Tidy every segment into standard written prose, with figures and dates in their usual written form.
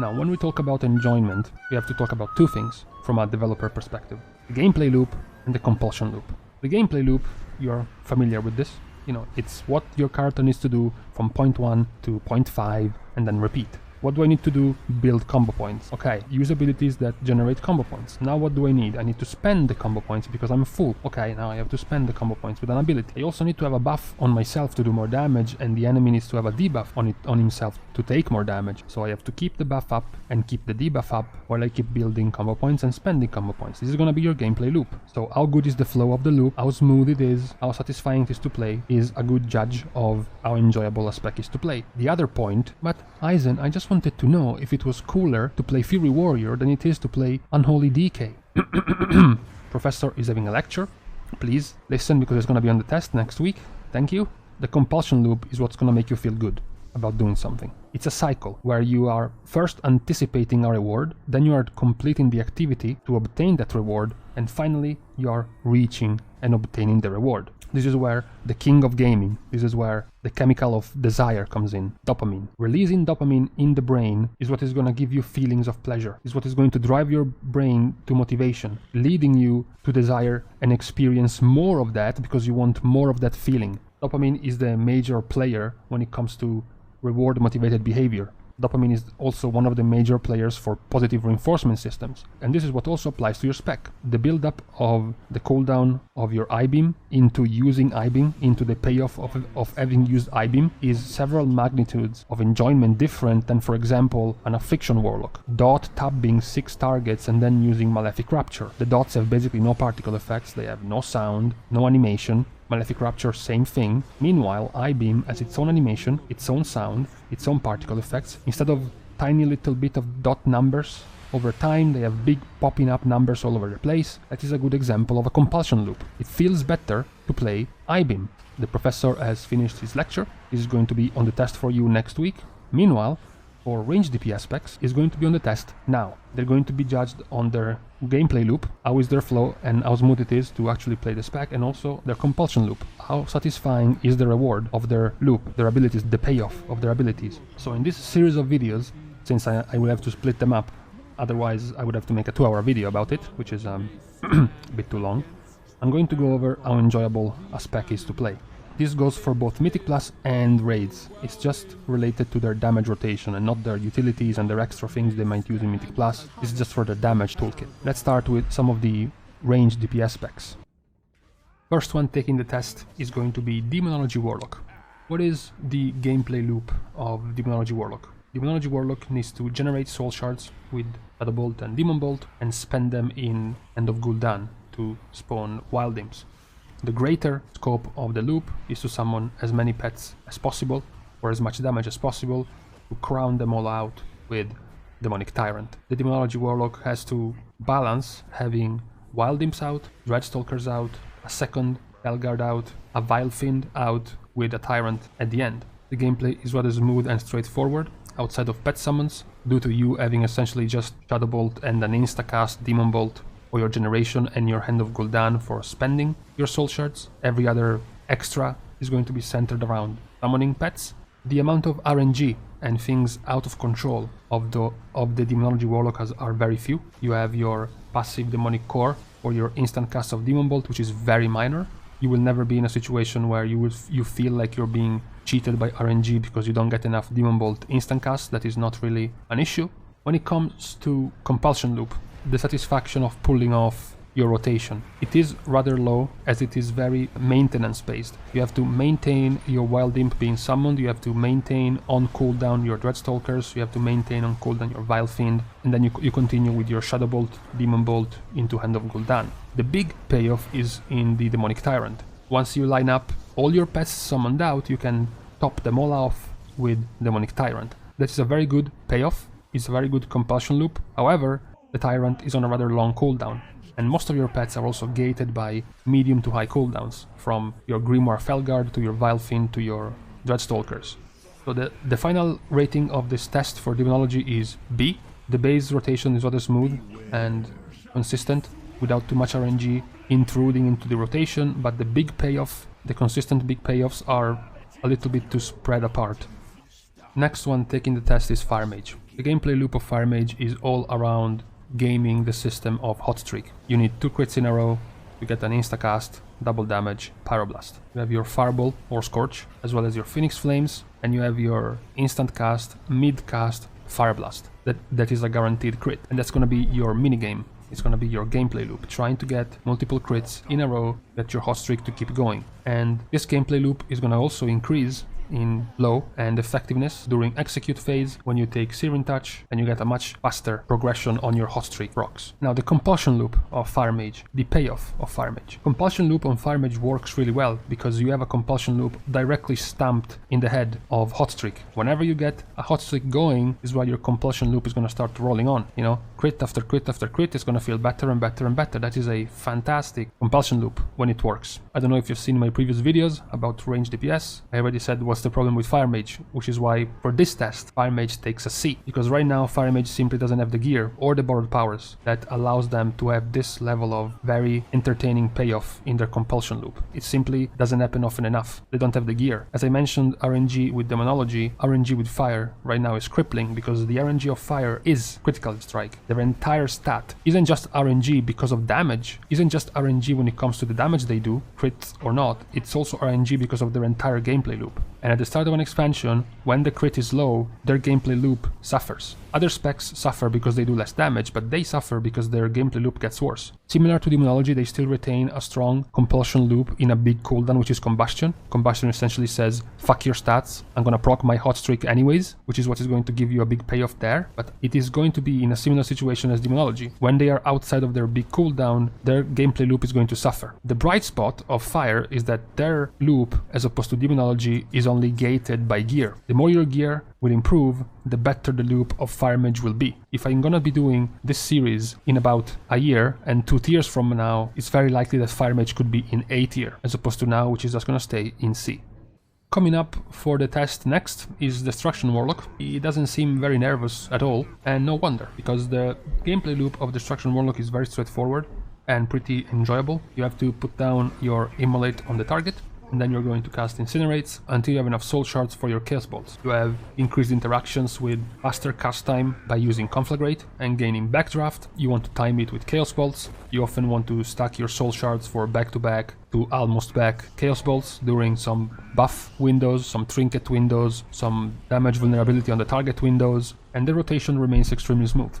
Now, when we talk about enjoyment, we have to talk about two things from a developer perspective. The gameplay loop and the compulsion loop. The gameplay loop, you're familiar with this. You know, it's what your character needs to do from point 1 to point 5 and then repeat. What do I need to do? Build combo points. Okay, use abilities that generate combo points. Now what do I need? I need to spend the combo points because I'm full. Okay, now I have to spend the combo points with an ability. I also need to have a buff on myself to do more damage, and the enemy needs to have a debuff on himself to take more damage. So I have to keep the buff up and keep the debuff up while I keep building combo points and spending combo points. This is gonna be your gameplay loop. So how good is the flow of the loop, how smooth it is, how satisfying it is to play, is a good judge of how enjoyable a spec is to play. The other point, but Aizen, I just wanted to know if it was cooler to play Fury Warrior than it is to play Unholy DK. Professor is having a lecture. Please listen because it's going to be on the test next week. Thank you. The compulsion loop is what's going to make you feel good about doing something. It's a cycle where you are first anticipating a reward, then you are completing the activity to obtain that reward, and finally you are reaching and obtaining the reward. This is where the king of gaming, this is where the chemical of desire comes in, dopamine. Releasing dopamine in the brain is what is going to give you feelings of pleasure, is what is going to drive your brain to motivation, leading you to desire and experience more of that because you want more of that feeling. Dopamine is the major player when it comes to reward motivated behavior. Dopamine is also one of the major players for positive reinforcement systems. And this is what also applies to your spec. The build-up of the cooldown of your I-beam into using I-beam, into the payoff of having used I-beam, is several magnitudes of enjoyment different than, for example, an Affliction Warlock. Dot tabbing 6 targets and then using Malefic Rapture. The dots have basically no particle effects, they have no sound, no animation. Malefic Rapture, same thing. Meanwhile, I-beam has its own animation, its own sound, its own particle effects. Instead of tiny little bit of dot numbers, over time they have big popping up numbers all over the place. That is a good example of a compulsion loop. It feels better to play I-beam. The professor has finished his lecture. This is going to be on the test for you next week. Meanwhile, for Ranged DPS specs is going to be on the test now. They're going to be judged on their gameplay loop, how is their flow and how smooth it is to actually play the spec, and also their compulsion loop. How satisfying is the reward of their loop, their abilities, the payoff of their abilities. So in this series of videos, since I will have to split them up, otherwise I would have to make a 2-hour video about it, which is a bit too long, I'm going to go over how enjoyable a spec is to play. This goes for both Mythic Plus and Raids. It's just related to their damage rotation and not their utilities and their extra things they might use in Mythic Plus. This is just for their damage toolkit. Let's start with some of the Ranged DPS specs. First one taking the test is going to be Demonology Warlock. What is the gameplay loop of Demonology Warlock? Demonology Warlock needs to generate soul shards with Shadowbolt and Demon Bolt and spend them in End of Gul'dan to spawn wild imps. The greater scope of the loop is to summon as many pets as possible, or as much damage as possible, to crown them all out with Demonic Tyrant. The Demonology Warlock has to balance having Wild Imps out, Dreadstalkers out, a second Felguard out, a Vile Fiend out with a Tyrant at the end. The gameplay is rather smooth and straightforward, outside of pet summons, due to you having essentially just Shadowbolt and an instacast Demon Bolt for your generation and your Hand of Gul'dan for spending your soul shards. Every other extra is going to be centered around summoning pets. The amount of RNG and things out of control of the Demonology Warlock are very few. You have your passive Demonic Core or your instant cast of Demon Bolt, which is very minor. You will never be in a situation where you feel like you're being cheated by RNG because you don't get enough Demon Bolt instant cast. That is not really an issue. When it comes to Compulsion Loop, the satisfaction of pulling off your rotation, it is rather low as it is very maintenance based. You have to maintain your Wild Imp being summoned, you have to maintain on cooldown your Dreadstalkers, you have to maintain on cooldown your Vile Fiend, and then you continue with your Shadowbolt, Demon Bolt into Hand of Gul'dan. The big payoff is in the Demonic Tyrant. Once you line up all your pets summoned out, you can top them all off with Demonic Tyrant. That is a very good payoff, it's a very good compulsion loop. However, the Tyrant is on a rather long cooldown, and most of your pets are also gated by medium to high cooldowns, from your Grimoire Felguard to your Vile Fiend to your Dreadstalkers. So the final rating of this test for Demonology is B. The base rotation is rather smooth and consistent, without too much RNG intruding into the rotation, but the big payoff, the consistent big payoffs are a little bit too spread apart. Next one taking the test is Fire Mage. The gameplay loop of Fire Mage is all around gaming the system of hot streak. You need 2 crits in a row, you get an instacast, double damage, pyroblast. You have your fireball or scorch, as well as your phoenix flames, and you have your instant cast, mid cast, fireblast. That is a guaranteed crit, and that's going to be your minigame. It's going to be your gameplay loop, trying to get multiple crits in a row, get your hot streak to keep going. And this gameplay loop is going to also increase in low and effectiveness during execute phase when you take Searing Touch, and you get a much faster progression on your hot streak procs. Now the compulsion loop of Fire Mage, the payoff of Fire Mage. Compulsion loop on Fire Mage works really well because you have a compulsion loop directly stamped in the head of hot streak. Whenever you get a hot streak going is while your compulsion loop is going to start rolling on, you know, crit after crit after crit is going to feel better and better and better. That is a fantastic compulsion loop when it works. I don't know if you've seen my previous videos about Ranged DPS. I already said what's the problem with Fire Mage, which is why for this test Fire Mage takes a C, because right now Fire Mage simply doesn't have the gear or the borrowed powers that allows them to have this level of very entertaining payoff in their compulsion loop. It simply doesn't happen often enough. They don't have the gear. As I mentioned, RNG with Demonology, RNG with Fire right now is crippling because the RNG of Fire is critical strike. Their entire stat isn't just RNG because of damage, isn't just RNG when it comes to the damage they do, crits or not, it's also RNG because of their entire gameplay loop. And at the start of an expansion, when the crit is low, their gameplay loop suffers. Other specs suffer because they do less damage, but they suffer because their gameplay loop gets worse. Similar to Demonology, they still retain a strong compulsion loop in a big cooldown, which is Combustion. Combustion essentially says, fuck your stats, I'm gonna proc my hot streak anyways, which is what is going to give you a big payoff there, but it is going to be in a similar situation as Demonology. When they are outside of their big cooldown, their gameplay loop is going to suffer. The bright spot of Fire is that their loop, as opposed to Demonology, is only gated by gear. The more your gear will improve, the better the loop of Fire Mage will be. If I'm gonna be doing this series in about a year and 2 tiers from now, it's very likely that Fire Mage could be in A tier, as opposed to now, which is just gonna stay in C. Coming up for the test next is Destruction Warlock. He doesn't seem very nervous at all, and no wonder, because the gameplay loop of Destruction Warlock is very straightforward and pretty enjoyable. You have to put down your Immolate on the target, and then you're going to cast Incinerates until you have enough soul shards for your Chaos Bolts. You have increased interactions with faster cast time by using Conflagrate and gaining Backdraft. You want to time it with Chaos Bolts. You often want to stack your soul shards for back-to-back to almost back Chaos Bolts during some buff windows, some trinket windows, some damage vulnerability on the target windows, and the rotation remains extremely smooth.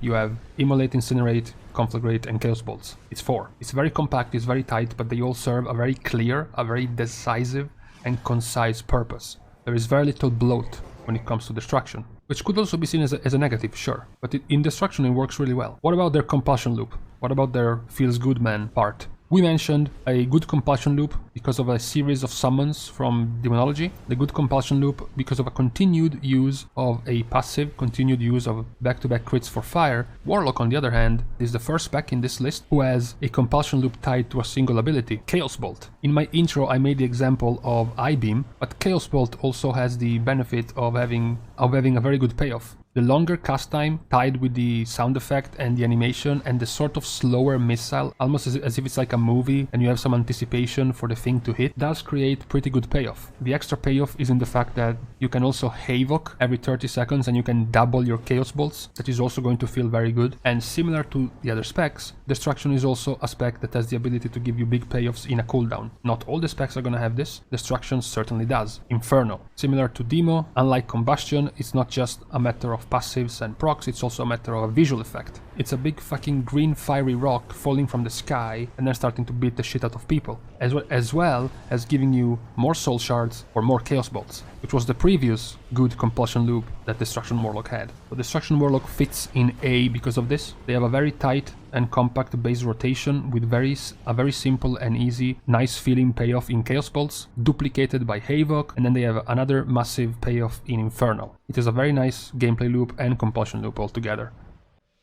You have Immolate, Incinerate, Conflagrate, and Chaos Bolts. It's 4. It's very compact, it's very tight, but they all serve a very clear, a very decisive and concise purpose. There is very little bloat when it comes to destruction, which could also be seen as a negative, sure, but in destruction it works really well. What about their compulsion loop? What about their feels good man part? We mentioned a good compulsion loop because of a series of summons from Demonology, the good compulsion loop because of a continued use of a passive, continued use of back-to-back crits for Fire. Warlock, on the other hand, is the first spec in this list who has a compulsion loop tied to a single ability, Chaos Bolt. In my intro I made the example of I-Beam, but Chaos Bolt also has the benefit of having a very good payoff. The longer cast time tied with the sound effect and the animation and the sort of slower missile, almost as if it's like a movie and you have some anticipation for the thing to hit, does create pretty good payoff. The extra payoff is in the fact that you can also Havoc every 30 seconds and you can double your Chaos Bolts. That is also going to feel very good. And similar to the other specs, Destruction is also a spec that has the ability to give you big payoffs in a cooldown. Not all the specs are gonna have this. Destruction certainly does. Inferno. Similar to Demo, unlike Combustion, it's not just a matter of passives and procs, it's also a matter of a visual effect. It's a big fucking green fiery rock falling from the sky and then starting to beat the shit out of people, as well as giving you more soul shards or more Chaos Bolts, which was the previous good compulsion loop that Destruction Warlock had. So Destruction Warlock fits in A because of this. They have a very tight and compact base rotation with a very simple and easy, nice feeling payoff in Chaos Bolts, duplicated by Havoc, and then they have another massive payoff in Inferno. It is a very nice gameplay loop and compulsion loop altogether.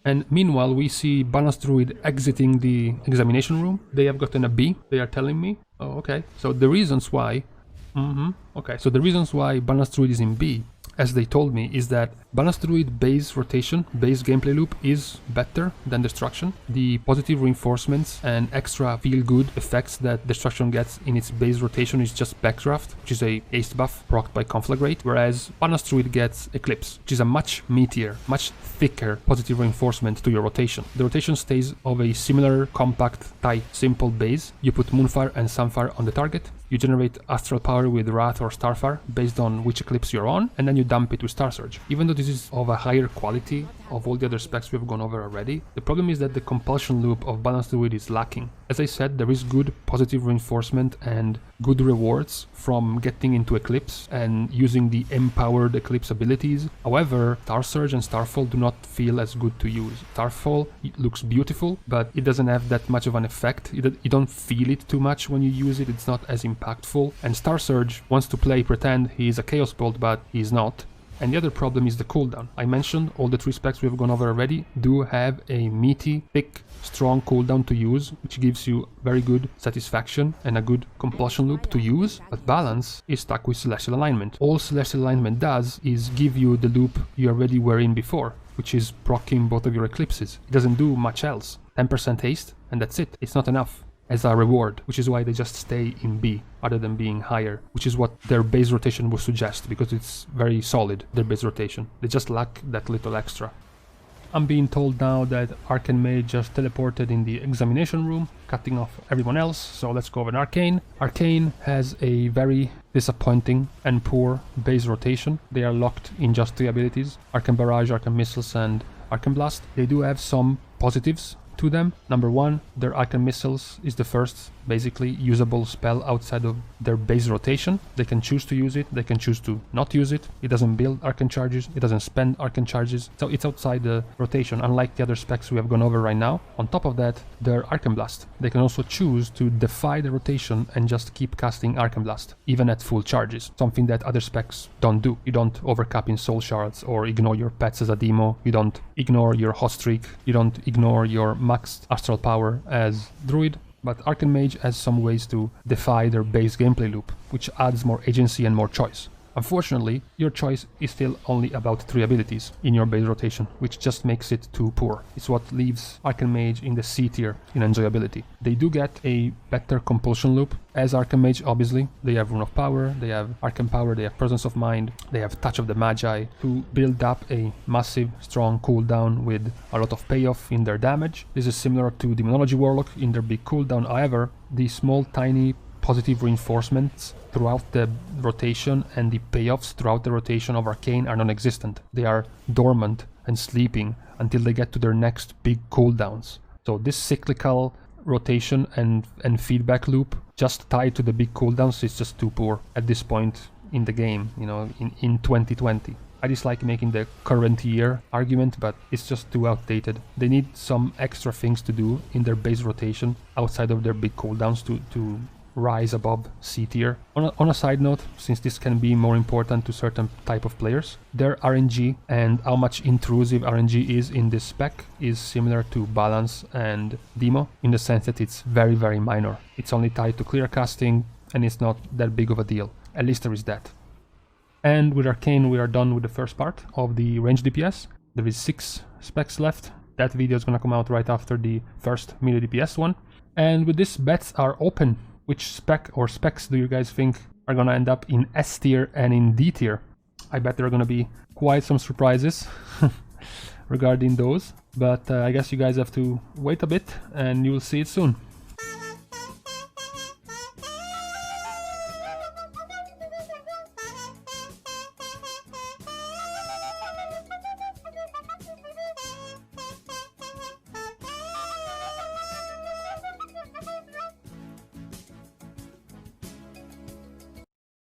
And meanwhile, we see Balanced Druid exiting the examination room. They have gotten a B, they are telling me. Oh, okay. So the reasons why... Okay, so the reasons why Balanced Druid is in B as they told me, is that Balanced Druid base rotation, base gameplay loop is better than Destruction. The positive reinforcements and extra feel-good effects that Destruction gets in its base rotation is just Backdraft, which is a haste buff procced by Conflagrate, whereas Balanced Druid gets Eclipse, which is a much meatier, much thicker positive reinforcement to your rotation. The rotation stays of a similar, compact, tight, simple base. You put Moonfire and Sunfire on the target, you generate Astral Power with Wrath or Starfire based on which Eclipse you're on, and then you dump it with Star Surge. Even though this is of a higher quality of all the other specs we've gone over already, the problem is that the Compulsion loop of Balanced Druid is lacking. As I said, there is good positive reinforcement and good rewards from getting into Eclipse and using the empowered Eclipse abilities. However, Star Surge and Starfall do not feel as good to use. Starfall looks beautiful, but it doesn't have that much of an effect. You don't feel it too much when you use it, it's not as impactful. And Star Surge wants to pretend he is a Chaos Bolt, but he's not. And the other problem is the cooldown. I mentioned all the 3 specs we've gone over already do have a meaty, thick, strong cooldown to use, which gives you very good satisfaction and a good compulsion loop to use, but Balance is stuck with Celestial Alignment. All Celestial Alignment does is give you the loop you already were in before, which is proccing both of your eclipses. It doesn't do much else. 10% haste, and that's it. It's not enough as a reward, which is why they just stay in B rather than being higher, which is what their base rotation would suggest, because it's very solid, their base rotation. They just lack that little extra. I'm being told now that Arcane Mage just teleported in the examination room, cutting off everyone else, so let's go over Arcane. Arcane has a very disappointing and poor base rotation. They are locked in just 3 abilities, Arcane Barrage, Arcane Missiles and Arcane Blast. They do have some positives to them. Number 1, their Arcane Missiles is the first basically usable spell outside of their base rotation. They can choose to use it, they can choose to not use it. It doesn't build Arcane Charges, it doesn't spend Arcane Charges, so it's outside the rotation, unlike the other specs we have gone over right now. On top of that, their Arcane Blast. They can also choose to defy the rotation and just keep casting Arcane Blast, even at full charges, something that other specs don't do. You don't overcap in Soul Shards or ignore your pets as a demo, you don't ignore your hot streak, you don't ignore your maxed Astral Power as Druid. But Arcane Mage has some ways to defy their base gameplay loop, which adds more agency and more choice. Unfortunately, your choice is still only about 3 abilities in your base rotation, which just makes it too poor. It's what leaves Arcane Mage in the C tier in enjoyability. They do get a better compulsion loop as Arcane Mage, obviously. They have Rune of Power, they have Arcane Power, they have Presence of Mind, they have Touch of the Magi to build up a massive, strong cooldown with a lot of payoff in their damage. This is similar to Demonology Warlock in their big cooldown. However, the small, tiny positive reinforcements throughout the rotation and the payoffs throughout the rotation of Arcane are non-existent. They are dormant and sleeping until they get to their next big cooldowns. So this cyclical rotation and feedback loop just tied to the big cooldowns is just too poor at this point in the game, you know, in 2020. I dislike making the current year argument, but it's just too outdated. They need some extra things to do in their base rotation outside of their big cooldowns to rise above C tier. On a side note, since this can be more important to certain type of players, their RNG and how much intrusive RNG is in this spec is similar to Balance and Demo, in the sense that it's very, very minor. It's only tied to clear casting and it's not that big of a deal. At least there is that. And with Arcane we are done with the first part of the Ranged DPS. There is 6 specs left. That video is gonna come out right after the first melee DPS one. And with this, bets are open. Which spec or specs do you guys think are gonna end up in S tier and in D tier? I bet there are gonna be quite some surprises regarding those, but I guess you guys have to wait a bit and you'll see it soon.